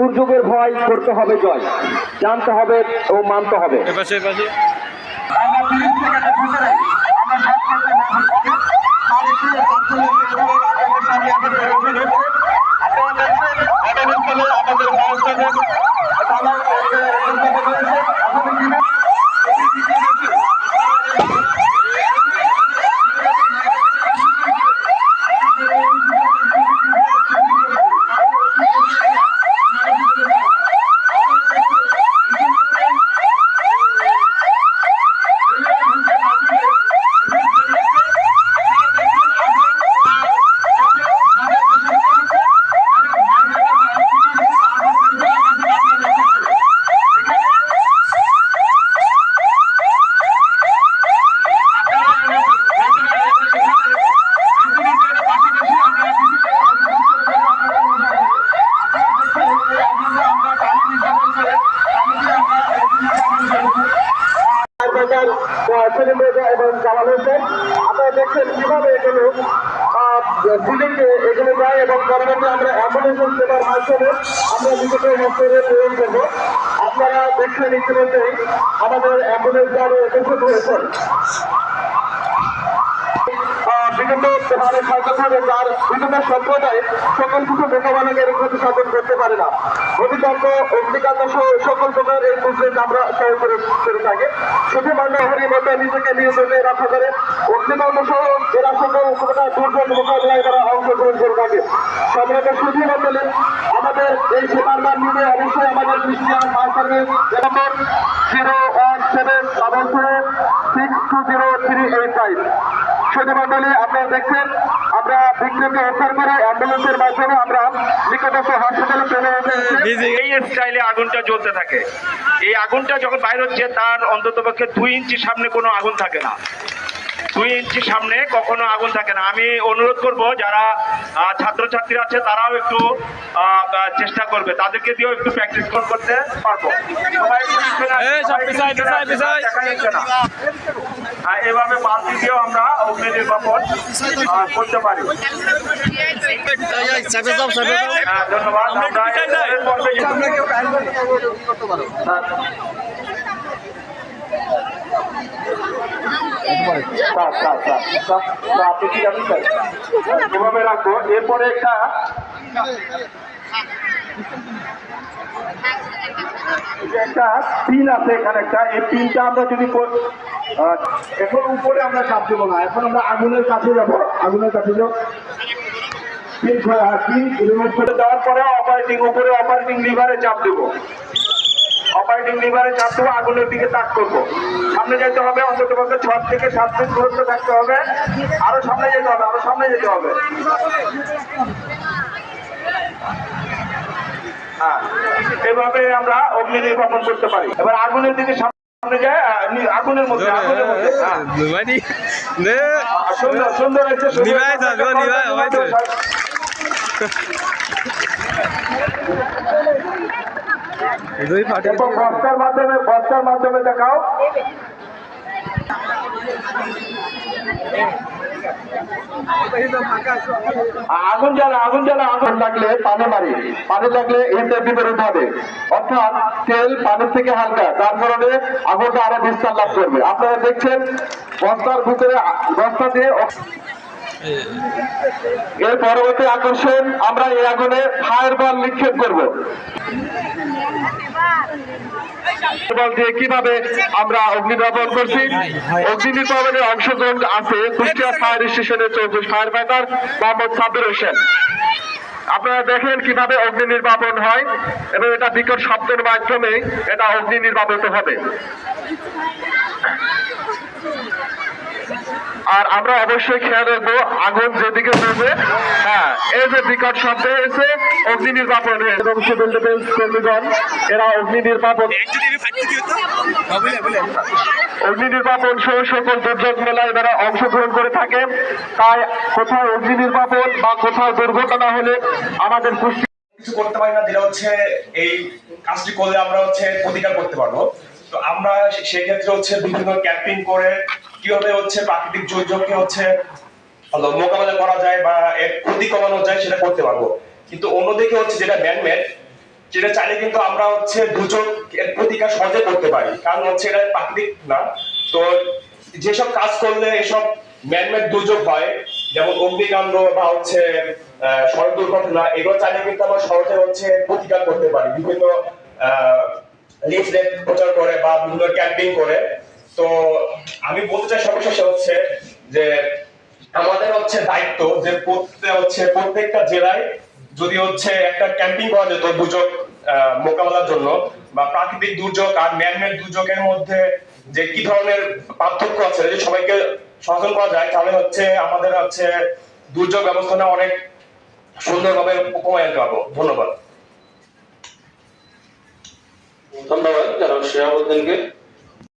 দুর্যোগের ভয় করতে হবে জয়, জানতে হবে ও মানতে হবে। এবং জামাল হোসেন আপনারা দেখছেন কিভাবে এগুলো এগুলো যায় এবং পরবর্তী আমরা অ্যাম্বুলেন্স সেবার মাধ্যমে আমরা নিকট হসপিটালে প্রেরণ করবো। আপনারা দেখছেন ইতিমধ্যেই আমাদের অ্যাম্বুলেন্স যারা উপস্থিত হয়েছেন বিভিন্ন যার বিভিন্ন সম্প্রদায় সকল কিছু মোকাবেলাকে প্রতিসাধন করতে পারে না। অধিকাংশ অগ্নিকাণ্ড সহ সকল প্রকার এই মুভমেন্ট আমরা সহায় করে থাকি। শুধুমাত্র হরি মতো নিজেকে নিয়ন্ত্রণে রাখা করে অগ্নিকাণ্ড সহ এরা সকল দুর্যোগ মোকাবেলায় তারা অংশগ্রহণ করে থাকে। সম্রাট শুধুমাত্র আমাদের এই সেবার মান নিয়ে অবশ্যই আমাদের ক্রিস্টিয়ান মাস্টারের নম্বর 01774620385। শুধুমাত্র আপনারা দেখছেন আমরা বিক্রিকে উদ্ধার করে অ্যাম্বুলেন্সের মাধ্যমে আমরা নিকটস্থ হাসপাতালে চলে এসেছি। এই স্টাইলে আগুনটা জ্বলতে থাকে। এই আগুনটা যখন বাইরে হচ্ছে তার অন্ততপক্ষে 2 ইঞ্চি সামনে কোনো আগুন থাকে না, 2 ইঞ্চি সামনে কখনো আগুন থাকে না। আমি অনুরোধ করব যারা ছাত্রছাত্রী আছে তারাও একটু চেষ্টা করবে, তাদেরকে দিয়েও একটু প্র্যাকটিস করতে পারবো। এভাবে বালতি দিয়েও আমরা অগ্নি নির্বাপন করতে পারি। ধন্যবাদ। আপনি কি জানেন এভাবে রাখবো। এরপরে একটা পিন আছে এখানে একটা, এই পিনটা আমরা যদি এখন উপরে আমরা চাপ দেবো না, এখন আমরা আগুনের কাছে যাবো। আগুনের কাছে যাবো, পিন রিমুভ করে দেওয়ার পরে উপরে অপারেটিং লিভারে চাপ দেবো। অপারেটিং লিভারে চাপ দেবো, আগুনের দিকে তাক করবো। সামনে যেতে হবে, অন্তত পক্ষে 6 থেকে 7 ফিট দূরত্ব থাকতে হবে। আরো সামনে যেতে হবে, আরো সামনে যেতে হবে। হ্যাঁ, এভাবে আমরা অগ্নি নির্বাপন করতে পারি। এবার আগুনের দিকে সামনে যায়, আগুনের মধ্যে সুন্দর সুন্দর হয়েছে। বস্তার মাধ্যমে দেখাও। আগুন জ্বালা আগুন লাগলে পানি লাগলে এতে বিপরীত হবে, অর্থাৎ তেল পানির থেকে হালকা, যার কারণে আগুনটা আরো বিস্তার লাভ করবে। আপনারা দেখছেন বস্তার ভিতরে বস্তা দিয়ে। এর পরবর্তী আকর্ষণ, আমরা এই আগুনে ফায়ার বল নিক্ষেপ করবো। দিয়ে কিভাবে আমরা অগ্নি নির্বাপন করছি। অগ্নি নির্বাপনের অংশগ্রহণ আছে কুষ্টিয়া ফায়ার স্টেশনের ফায়ার ফাইটার মোহাম্মদ সাব্বির হোসেন। আপনারা দেখেন কিভাবে অগ্নি নির্বাপন হয় এবং এটা বিকট শব্দের মাধ্যমে এটা অগ্নি নির্বাপিত হবে। আর আমরা অবশ্যই খেয়াল রাখবো আগুন যেদিকে জ্বলবে, হ্যাঁ, এই যে বিকট শব্দ এসে অগ্নি নির্বাপন এবং সিভিল ডিফেন্স কর্মীগণ এরা অগ্নি নির্বাপন সহ সকল দুর্যোগ মেলায় এরা অংশগ্রহণ করে থাকে। তাই কোথাও অগ্নি নির্বাপন বা কোথাও দুর্ঘটনা হলে আমাদের কিছু করতে পারি না, যেটা হচ্ছে এই কাজটি করলে আমরা প্রতিকার করতে পারবো। তো আমরা সেই ক্ষেত্রে বিভিন্ন ক্যাম্পিং করে কিভাবে প্রাকৃতিক দুর্যোগকে মোকাবেলা করা যায় বা এর ক্ষতি কমানো যায় সেটা করতে পারবো। কিন্তু অন্যদিকে যেটা ম্যানমেড, সেটা চাইলে কিন্তু আমরা হচ্ছে দুর্যোগ এর প্রতিকার সহজে করতে পারি, কারণ হচ্ছে এটা প্রাকৃতিক না। তো যেসব কাজ করলে এসব ম্যানমেড দুর্যোগ হয়, যেমন অগ্নিকাণ্ড বা হচ্ছে সড়ক দুর্ঘটনা, এগুলো চাইলে কিন্তু আমরা সহজে হচ্ছে প্রতিকার করতে পারি বিভিন্ন লিফলেট প্রচার করে বা বিভিন্ন ক্যাম্পিং করে। তো আমি বলতে চাই সর্বশেষে হচ্ছে যে আমাদের হচ্ছে দায়িত্ব যে প্রত্যেকটা জেলায় যদি হচ্ছে একটা ক্যাম্পিং করা যেত দুর্যোগ মোকাবেলার জন্য, বা প্রাকৃতিক দুর্যোগ আর ম্যানমেড দুর্যোগের মধ্যে যে কি ধরনের পার্থক্য আছে যদি সবাইকে সচেতন করা যায়, তাহলে হচ্ছে আমাদের হচ্ছে দুর্যোগ ব্যবস্থাটা অনেক সুন্দরভাবে কমে আনতে পারবো। ধন্যবাদ। ধন্যবাদ জানাব শিহাবুদ্দিনকে।